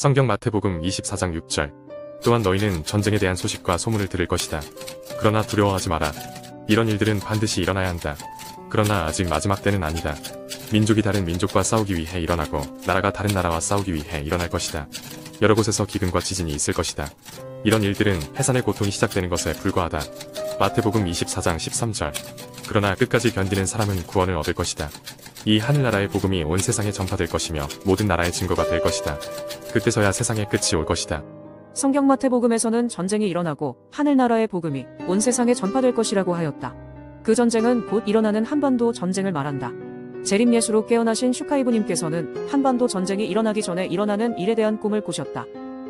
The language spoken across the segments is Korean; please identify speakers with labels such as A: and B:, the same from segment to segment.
A: 성경 마태복음 24장 6절. 또한 너희는 전쟁에 대한 소식과 소문을 들을 것이다. 그러나 두려워하지 마라. 이런 일들은 반드시 일어나야 한다. 그러나 아직 마지막 때는 아니다. 민족이 다른 민족과 싸우기 위해 일어나고 나라가 다른 나라와 싸우기 위해 일어날 것이다. 여러 곳에서 기근과 지진이 있을 것이다. 이런 일들은 해산의 고통이 시작되는 것에 불과하다. 마태복음 24장 13절. 그러나 끝까지 견디는 사람은 구원을 얻을 것이다. 이 하늘나라의 복음이 온 세상에 전파될 것이며 모든 나라의 증거가 될 것이다. 그때서야 세상의 끝이 올 것이다.
B: 성경 마태복음에서는 전쟁이 일어나고 하늘나라의 복음이 온 세상에 전파될 것이라고 하였다. 그 전쟁은 곧 일어나는 한반도 전쟁을 말한다. 재림예수로 깨어나신 슈카이브님께서는 한반도 전쟁이 일어나기 전에 일어나는 일에 대한 꿈을 꾸셨다.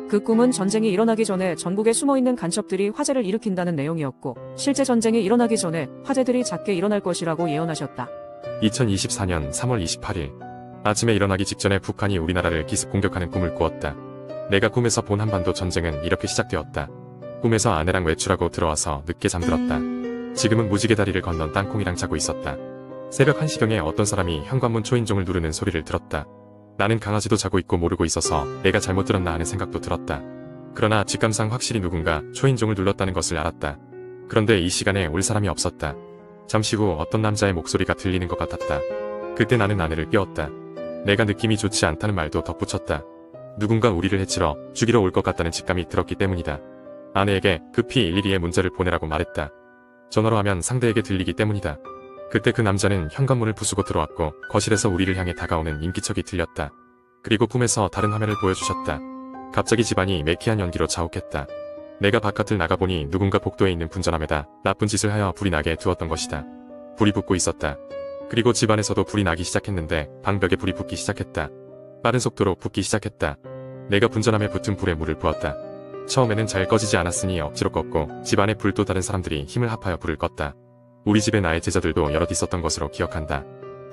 B: 그 꿈은 전쟁이 일어나기 전에 전국에 숨어있는 간첩들이 화재를 일으킨다는 내용이었고, 실제 전쟁이 일어나기 전에 화재들이 작게 일어날 것이라고 예언하셨다.
A: 2024년 3월 28일 아침에 일어나기 직전에 북한이 우리나라를 기습 공격하는 꿈을 꾸었다. 내가 꿈에서 본 한반도 전쟁은 이렇게 시작되었다. 꿈에서 아내랑 외출하고 들어와서 늦게 잠들었다. 지금은 무지개 다리를 건넌 땅콩이랑 자고 있었다. 새벽 1시경에 어떤 사람이 현관문 초인종을 누르는 소리를 들었다. 나는 강아지도 자고 있고 모르고 있어서 내가 잘못 들었나 하는 생각도 들었다. 그러나 직감상 확실히 누군가 초인종을 눌렀다는 것을 알았다. 그런데 이 시간에 올 사람이 없었다. 잠시 후 어떤 남자의 목소리가 들리는 것 같았다. 그때 나는 아내를 깨웠다. 내가 느낌이 좋지 않다는 말도 덧붙였다. 누군가 우리를 해치러 죽이러 올 것 같다는 직감이 들었기 때문이다. 아내에게 급히 112에 문자를 보내라고 말했다. 전화로 하면 상대에게 들리기 때문이다. 그때 그 남자는 현관문을 부수고 들어왔고 거실에서 우리를 향해 다가오는 인기척이 들렸다. 그리고 꿈에서 다른 화면을 보여주셨다. 갑자기 집안이 매캐한 연기로 자욱했다. 내가 바깥을 나가보니 누군가 복도에 있는 분전함에다 나쁜 짓을 하여 불이 나게 두었던 것이다. 불이 붙고 있었다. 그리고 집안에서도 불이 나기 시작했는데 방벽에 불이 붙기 시작했다. 빠른 속도로 붙기 시작했다. 내가 분전함에 붙은 불에 물을 부었다. 처음에는 잘 꺼지지 않았으니 억지로 껐고 집안에 불 또 다른 사람들이 힘을 합하여 불을 껐다. 우리 집에 나의 제자들도 여럿 있었던 것으로 기억한다.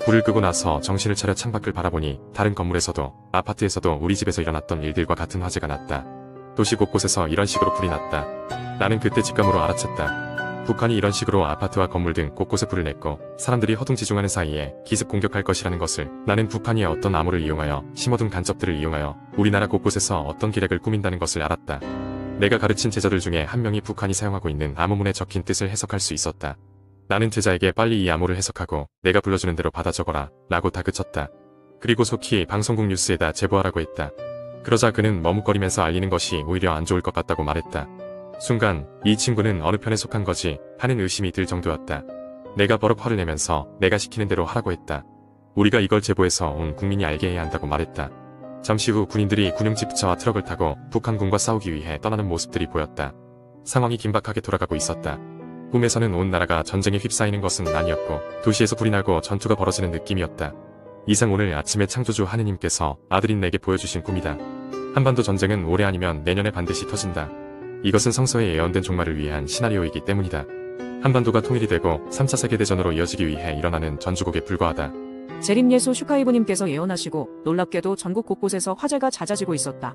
A: 불을 끄고 나서 정신을 차려 창밖을 바라보니 다른 건물에서도 아파트에서도 우리 집에서 일어났던 일들과 같은 화재가 났다. 도시 곳곳에서 이런 식으로 불이 났다. 나는 그때 직감으로 알아챘다. 북한이 이런 식으로 아파트와 건물 등 곳곳에 불을 냈고 사람들이 허둥지중하는 사이에 기습 공격할 것이라는 것을. 나는 북한이 어떤 암호를 이용하여 심어둔 간첩들을 이용하여 우리나라 곳곳에서 어떤 계략을 꾸민다는 것을 알았다. 내가 가르친 제자들 중에 한 명이 북한이 사용하고 있는 암호문에 적힌 뜻을 해석할 수 있었다. 나는 제자에게 빨리 이 암호를 해석하고 내가 불러주는 대로 받아 적어라 라고 다그쳤다. 그리고 속히 방송국 뉴스에다 제보하라고 했다. 그러자 그는 머뭇거리면서 알리는 것이 오히려 안 좋을 것 같다고 말했다. 순간 이 친구는 어느 편에 속한 거지 하는 의심이 들 정도였다. 내가 버럭 화를 내면서 내가 시키는 대로 하라고 했다. 우리가 이걸 제보해서 온 국민이 알게 해야 한다고 말했다. 잠시 후 군인들이 군용 지프차와 트럭을 타고 북한군과 싸우기 위해 떠나는 모습들이 보였다. 상황이 긴박하게 돌아가고 있었다. 꿈에서는 온 나라가 전쟁에 휩싸이는 것은 아니었고 도시에서 불이 나고 전투가 벌어지는 느낌이었다. 이상 오늘 아침에 창조주 하느님께서 아들인 내게 보여주신 꿈이다. 한반도 전쟁은 올해 아니면 내년에 반드시 터진다. 이것은 성서에 예언된 종말을 위한 시나리오이기 때문이다. 한반도가 통일이 되고 3차 세계대전으로 이어지기 위해 일어나는 전주곡에 불과하다.
B: 재림예수 슈카이브님께서 예언하시고 놀랍게도 전국 곳곳에서 화재가 잦아지고 있었다.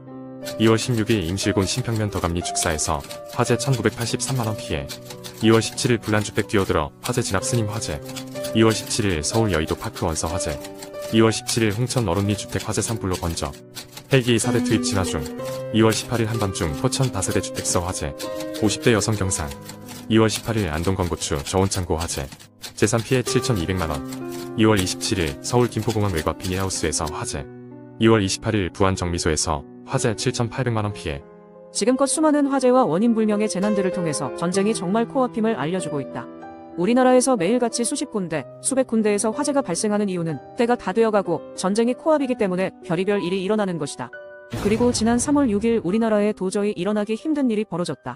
A: 2월 16일 임실곤 신평면 더감리 축사에서 화재 1983만원 피해. 2월 17일 불난주택 뛰어들어 화재 진압 스님 화재. 2월 17일 서울 여의도 파크 원서 화재. 2월 17일 홍천 어른리 주택 화재 산불로 번져. 헬기 4대 투입 진화 중. 2월 18일 한밤중 포천 다세대 주택서 화재. 50대 여성 경상. 2월 18일 안동 건고추 저온창고 화재. 재산 피해 7,200만원. 2월 27일 서울 김포공항 외곽 비닐하우스에서 화재. 2월 28일 부안 정미소에서 화재 7,800만원 피해.
B: 지금껏 수많은 화재와 원인 불명의 재난들을 통해서 전쟁이 정말 코앞임을 알려주고 있다. 우리나라에서 매일같이 수십 군데, 수백 군데에서 화재가 발생하는 이유는 때가 다 되어가고 전쟁이 코앞이기 때문에 별의별 일이 일어나는 것이다. 그리고 지난 3월 6일 우리나라에 도저히 일어나기 힘든 일이 벌어졌다.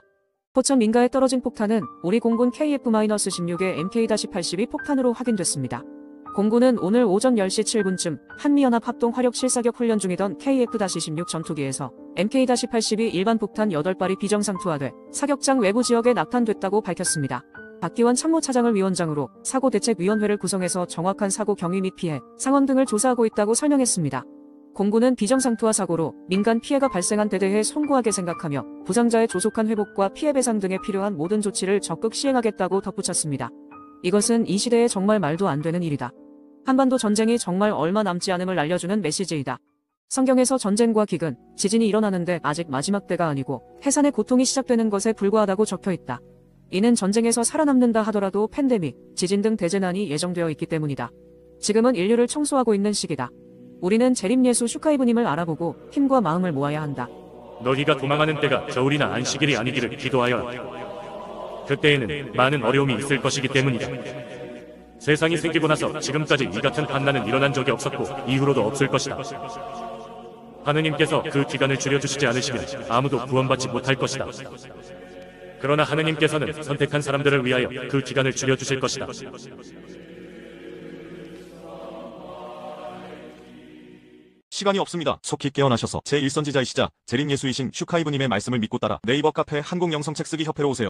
B: 포천 민가에 떨어진 폭탄은 우리 공군 KF-16의 MK-82 폭탄으로 확인됐습니다. 공군은 오늘 오전 10시 7분쯤 한미연합 합동 화력 실사격 훈련 중이던 KF-16 전투기에서 MK-82 일반 폭탄 8발이 비정상투하돼 사격장 외부 지역에 낙탄됐다고 밝혔습니다. 박기원 참모차장을 위원장으로 사고대책위원회를 구성해서 정확한 사고 경위 및 피해 상황 등을 조사하고 있다고 설명했습니다. 공군은 비정상투하 사고로 민간 피해가 발생한 데 대해 송구하게 생각하며 부상자의 조속한 회복과 피해 배상 등에 필요한 모든 조치를 적극 시행하겠다고 덧붙였습니다. 이것은 이 시대에 정말 말도 안 되는 일이다. 한반도 전쟁이 정말 얼마 남지 않음을 알려주는 메시지이다. 성경에서 전쟁과 기근, 지진이 일어나는데 아직 마지막 때가 아니고 해산의 고통이 시작되는 것에 불과하다고 적혀 있다. 이는 전쟁에서 살아남는다 하더라도 팬데믹, 지진 등 대재난이 예정되어 있기 때문이다. 지금은 인류를 청소하고 있는 시기다. 우리는 재림예수 슈카이브님을 알아보고 힘과 마음을 모아야 한다.
C: 너희가 도망하는 때가 겨울이나 안식일이 아니기를 기도하여라. 그때에는 많은 어려움이 있을 것이기 때문이다. 세상이 생기고 나서 지금까지 이 같은 환난은 일어난 적이 없었고 이후로도 없을 것이다. 하느님께서 그 기간을 줄여주시지 않으시면 아무도 구원받지 못할 것이다. 그러나 하느님께서는 선택한 사람들을 위하여 그 기간을 줄여주실 것이다.
D: 시간이 없습니다. 속히 깨어나셔서 제1선지자이시자 재림예수이신 슈카이브님의 말씀을 믿고 따라 네이버 카페 한국영성책쓰기 협회로 오세요.